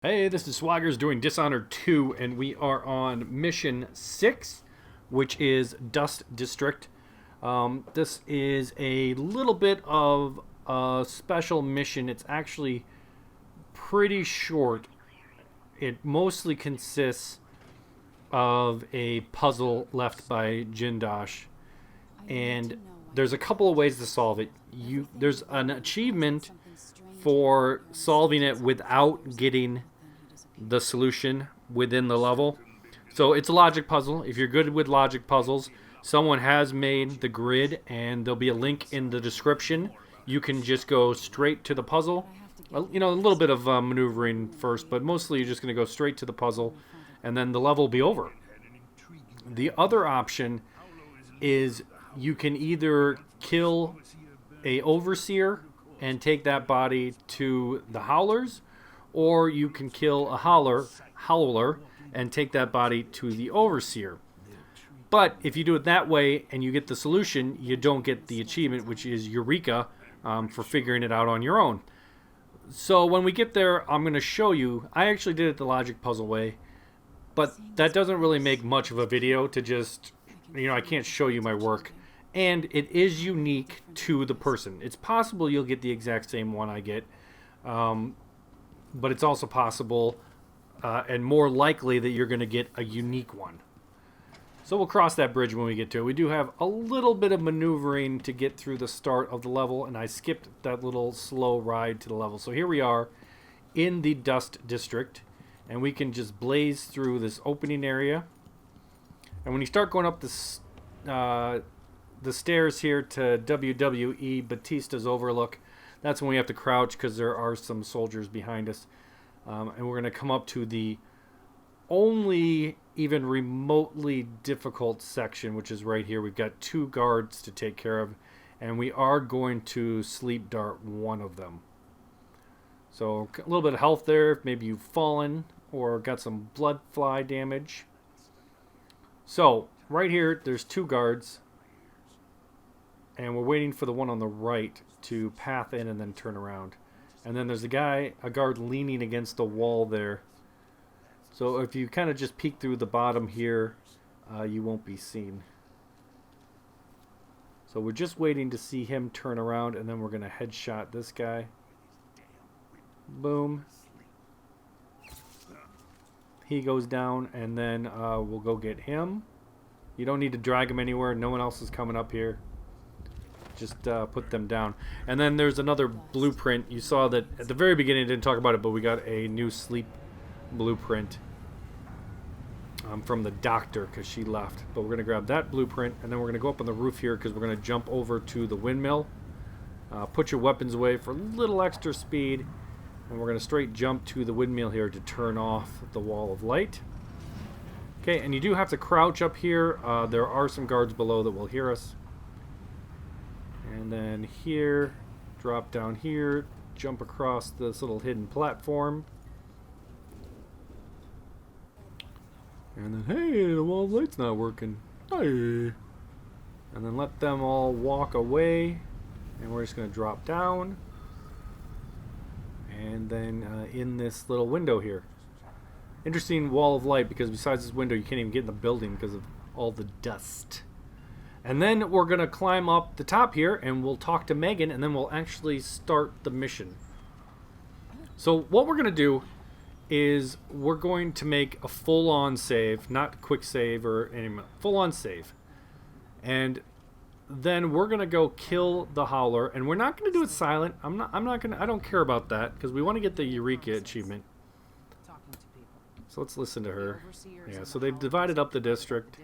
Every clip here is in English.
Hey, this is Swaggers doing Dishonored 2, and we are on Mission 6, which is Dust District. This is a little bit of a special mission. It's actually pretty short. It mostly consists of a puzzle left by Jindosh, and there's a couple of ways to solve it. There's an achievement for solving it without getting the solution within the level. So it's a logic puzzle. If you're good with logic puzzles, someone has made the grid and there'll be a link in the description. You can just go straight to the puzzle. You know, a little bit of maneuvering first, but mostly you're just going to go straight to the puzzle and then the level will be over. The other option is you can either kill a overseer and take that body to the Howlers, or you can kill a howler and take that body to the overseer. But if you do it that way and you get the solution, you don't get the achievement, which is Eureka, for figuring it out on your own. So when we get there, I'm going to show you. I actually did it the logic puzzle way, but that doesn't really make much of a video to just, I can't show you my work. And it is unique to the person. It's possible you'll get the exact same one I get, but it's also possible and more likely that you're going to get a unique one. So we'll cross that bridge when we get to it. We do have a little bit of maneuvering to get through the start of the level, and I skipped that little slow ride to the level. So here we are in the Dust District, and we can just blaze through this opening area. And when you start going up the stairs here to WWE Batista's Overlook, that's when we have to crouch because there are some soldiers behind us. And we're going to come up to the only even remotely difficult section, which is right here. We've got 2 guards to take care of, and we are going to sleep dart one of them. So a little bit of health there if maybe you've fallen or got some blood fly damage. So right here, there's 2 guards. And we're waiting for the one on the right to path in and then turn around. And then there's a guard leaning against the wall there. So if you kind of just peek through the bottom here, you won't be seen. So we're just waiting to see him turn around, and then we're going to headshot this guy. Boom. He goes down, and then we'll go get him. You don't need to drag him anywhere. No one else is coming up here. Just put them down. And then there's another blueprint. You saw that at the very beginning, I didn't talk about it, but we got a new sleep blueprint from the doctor because she left. But we're going to grab that blueprint, and then we're going to go up on the roof here because we're going to jump over to the windmill. Put your weapons away for a little extra speed, and we're going to straight jump to the windmill here to turn off the wall of light. Okay, and you do have to crouch up here. There are some guards below that will hear us. And then here, drop down here, jump across this little hidden platform. And then, hey, the wall of light's not working. Hey. And then let them all walk away. And we're just going to drop down. And then in this little window here. Interesting wall of light because besides this window, you can't even get in the building because of all the dust. And then we're going to climb up the top here and we'll talk to Megan and then we'll actually start the mission. So what we're going to do is we're going to make a full-on save, not quick save or any full-on save. And then we're going to go kill the Howler, and we're not going to do it silent. I don't care about that because we want to get the Eureka achievement. So let's listen to her. Yeah, so they've divided up the district.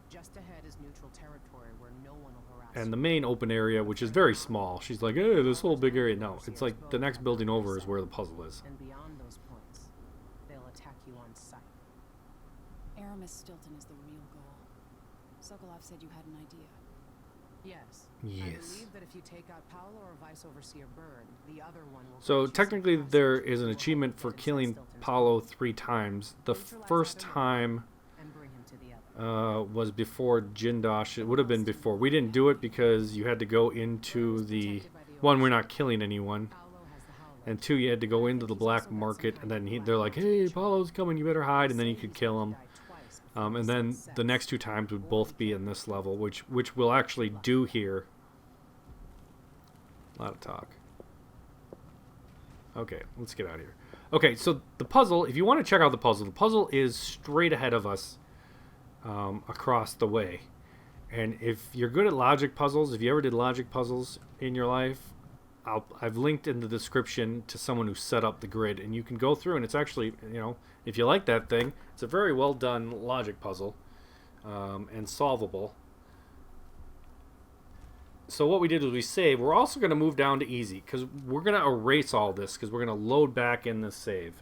Just ahead is neutral territory where no one will harass. And the main open area, which is very small. She's like, hey, this whole big area. No, it's like the next building over is where the puzzle is. And beyond those points, they'll attack you on sight. Aramis Stilton is the real goal. Sokolov said you had an idea. Yes. Yes. I believe that if you take out Paolo or Vice Overseer Byrne, the other one will. So technically there is an achievement for killing Paolo 3 times. The first time was before Jindosh. It would have been before. We didn't do it because you had to go into the... One, we're not killing anyone. And 2, you had to go into the black market, and then they're like, hey, Apollo's coming, you better hide, and then you could kill him. And then the next 2 times would both be in this level, which we'll actually do here. A lot of talk. Okay, let's get out of here. Okay, so the puzzle, if you want to check out the puzzle is straight ahead of us across the way. And if you're good at logic puzzles, if you ever did logic puzzles in your life, I've linked in the description to someone who set up the grid, and you can go through, and it's actually, you know, if you like that thing, it's a very well done logic puzzle and solvable. So what we did was we saved. We're also going to move down to easy because we're going to erase all this because we're going to load back in the save.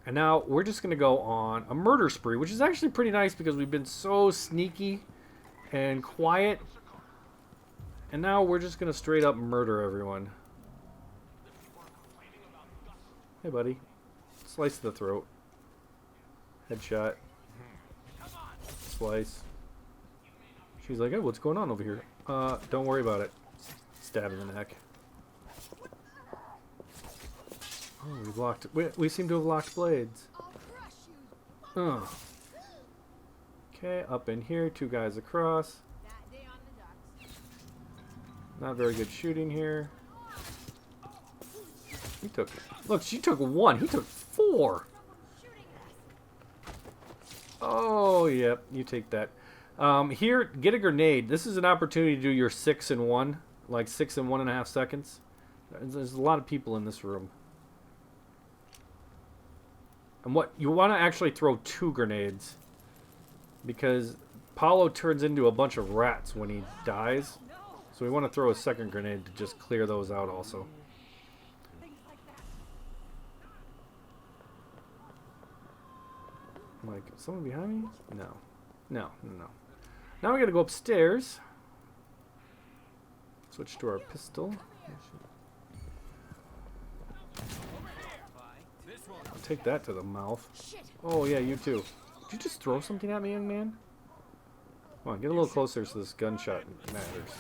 And now we're just going to go on a murder spree, which is actually pretty nice because we've been so sneaky and quiet. And now we're just going to straight up murder everyone. Hey, buddy. Slice the throat. Headshot. Slice. She's like, oh, what's going on over here? Don't worry about it. Stab in the neck. Oh, we've locked... We seem to have locked blades. Oh. Okay, up in here. 2 guys across. Not very good shooting here. He took... Look, she took 1. He took 4. Oh, yep. You take that. Here, get a grenade. This is an opportunity to do your 6 in 1. Like 6 in 1.5 seconds. There's a lot of people in this room. And what you want to actually throw 2 grenades. Because Paulo turns into a bunch of rats when he dies. So we want to throw a second grenade to just clear those out also. Like, someone behind me? No. No. Now we gotta go upstairs. Switch to our pistol. I'll take that to the mouth. Oh yeah, you too. Did you just throw something at me, young man? Come on, get a little closer so this gunshot matters.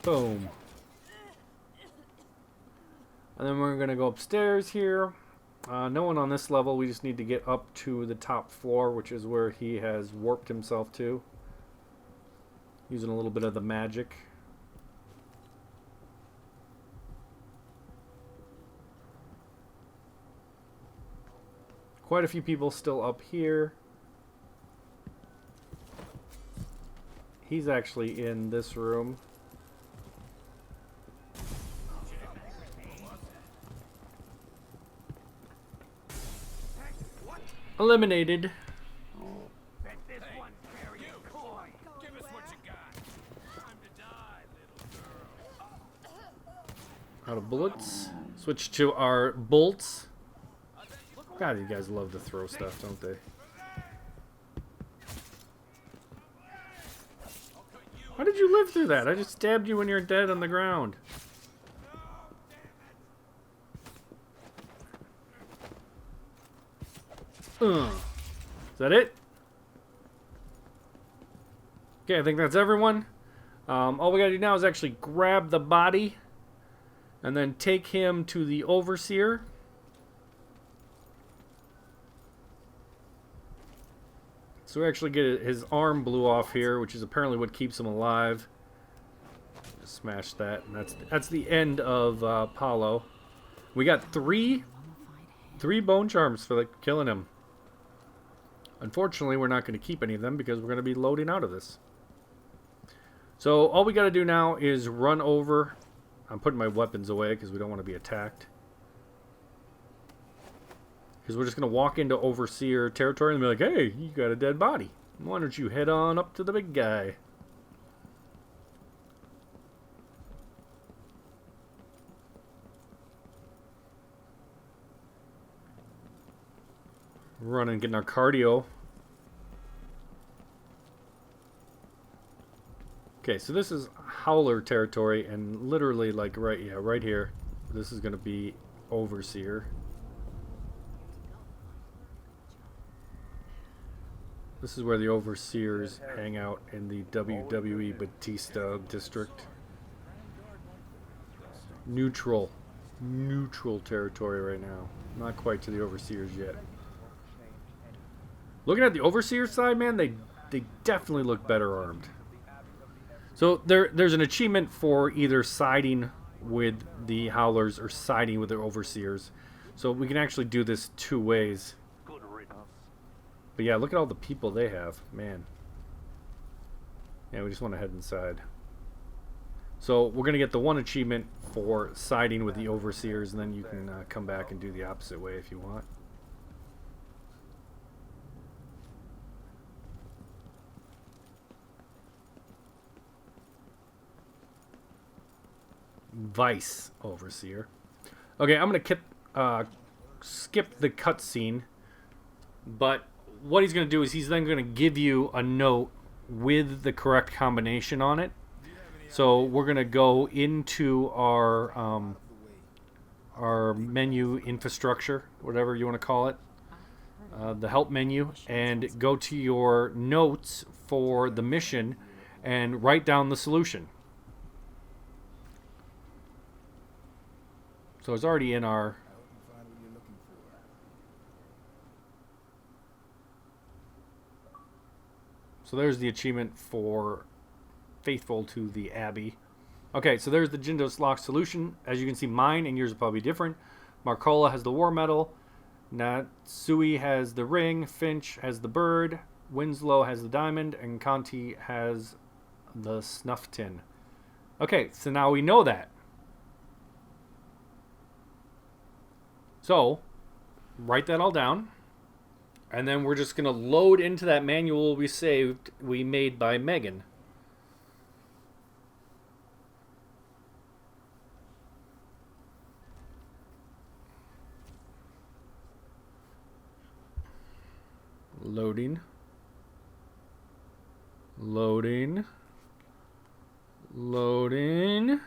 Boom. And then we're going to go upstairs here. No one on this level. We just need to get up to the top floor, which is where he has warped himself to. Using a little bit of the magic. Quite a few people still up here. He's actually in this room. Eliminated. Out of bullets. Switch to our bolts. God, you guys love to throw stuff, don't they? How did you live through that? I just stabbed you when you're dead on the ground. Is that it? Okay, I think that's everyone. All we gotta do now is actually grab the body and then take him to the overseer. So we actually get his arm blew off here, which is apparently what keeps him alive. Just smash that, and that's the end of Paulo. We got three bone charms for killing him. Unfortunately, we're not going to keep any of them because we're going to be loading out of this. So all we got to do now is run over. I'm putting my weapons away because we don't want to be attacked. Because we're just going to walk into Overseer territory and be like, hey, you got a dead body. Why don't you head on up to the big guy? Running, getting our cardio. Okay, so this is Howler territory, and literally, like, right here, this is going to be Overseer. This is where the overseers hang out in the WWE Batista district. Neutral territory right now. Not quite to the overseers yet. Looking at the overseer side, man, they definitely look better armed. So there's an achievement for either siding with the Howlers or siding with the overseers. So we can actually do this two ways. But yeah, look at all the people they have, man. Yeah, we just want to head inside. So we're gonna get the one achievement for siding with the overseers, and then you can come back and do the opposite way if you want. Vice overseer. Okay, I'm gonna skip the cutscene, but what he's gonna do is he's then gonna give you a note with the correct combination on it. So we're gonna go into our menu infrastructure, whatever you want to call it, the help menu, and go to your notes for the mission and write down the solution. So it's already in our... So there's the achievement for Faithful to the Abbey. Okay, so there's the Jindosh lock solution. As you can see, mine and yours are probably different. Marcola has the war medal. Natsui has the ring. Finch has the bird. Winslow has the diamond. And Conti has the snuff tin. Okay, so now we know that. So, write that all down. And then we're just going to load into that manual we made by Megan. Loading. Loading. Loading.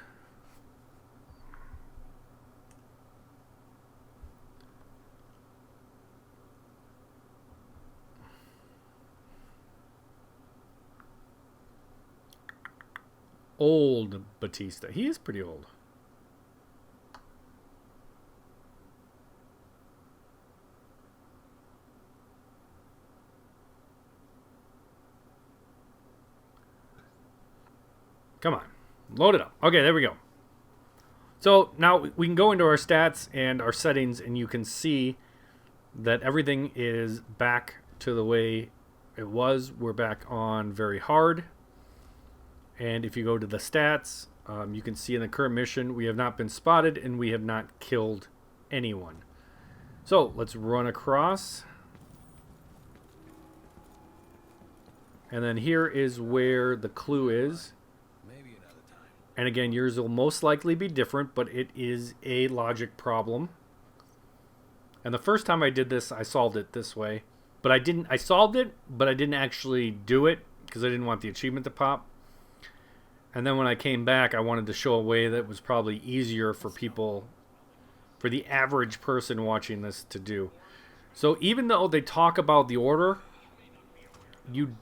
Old Batista. He is pretty old. Come on. Load it up. Okay, there we go. So now we can go into our stats and our settings, and you can see that everything is back to the way it was. We're back on very hard. And if you go to the stats, you can see in the current mission, we have not been spotted and we have not killed anyone. So let's run across. And then here is where the clue is. Maybe another time. And again, yours will most likely be different, but it is a logic problem. And the first time I did this, I solved it this way. But I solved it, but I didn't actually do it because I didn't want the achievement to pop. And then when I came back, I wanted to show a way that was probably easier for people, for the average person watching this to do. So even though they talk about the order, you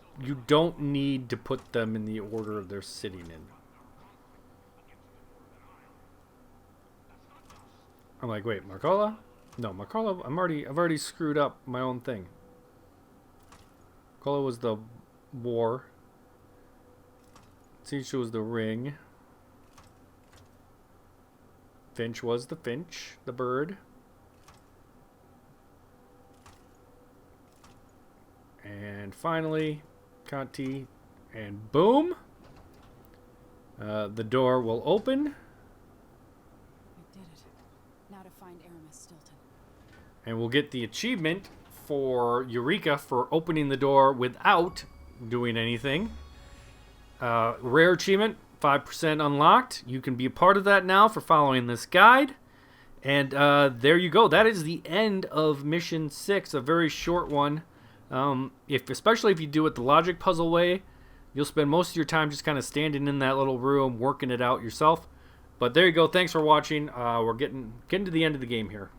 don't need to put them in the order they're sitting in. I'm like, wait, Marcola? No, Marcola, I've already screwed up my own thing. Marcola was the war. Sinchu was the ring. Finch was the finch, the bird. And finally, Conti, and boom! The door will open. We did it. Now to find Aramis Stilton. And we'll get the achievement for Eureka for opening the door without doing anything. Rare achievement, 5% unlocked. You can be a part of that now for following this guide. And there you go. That is the end of Mission 6, a very short one. Especially if you do it the logic puzzle way, you'll spend most of your time just kind of standing in that little room, working it out yourself. But there you go. Thanks for watching. We're getting to the end of the game here.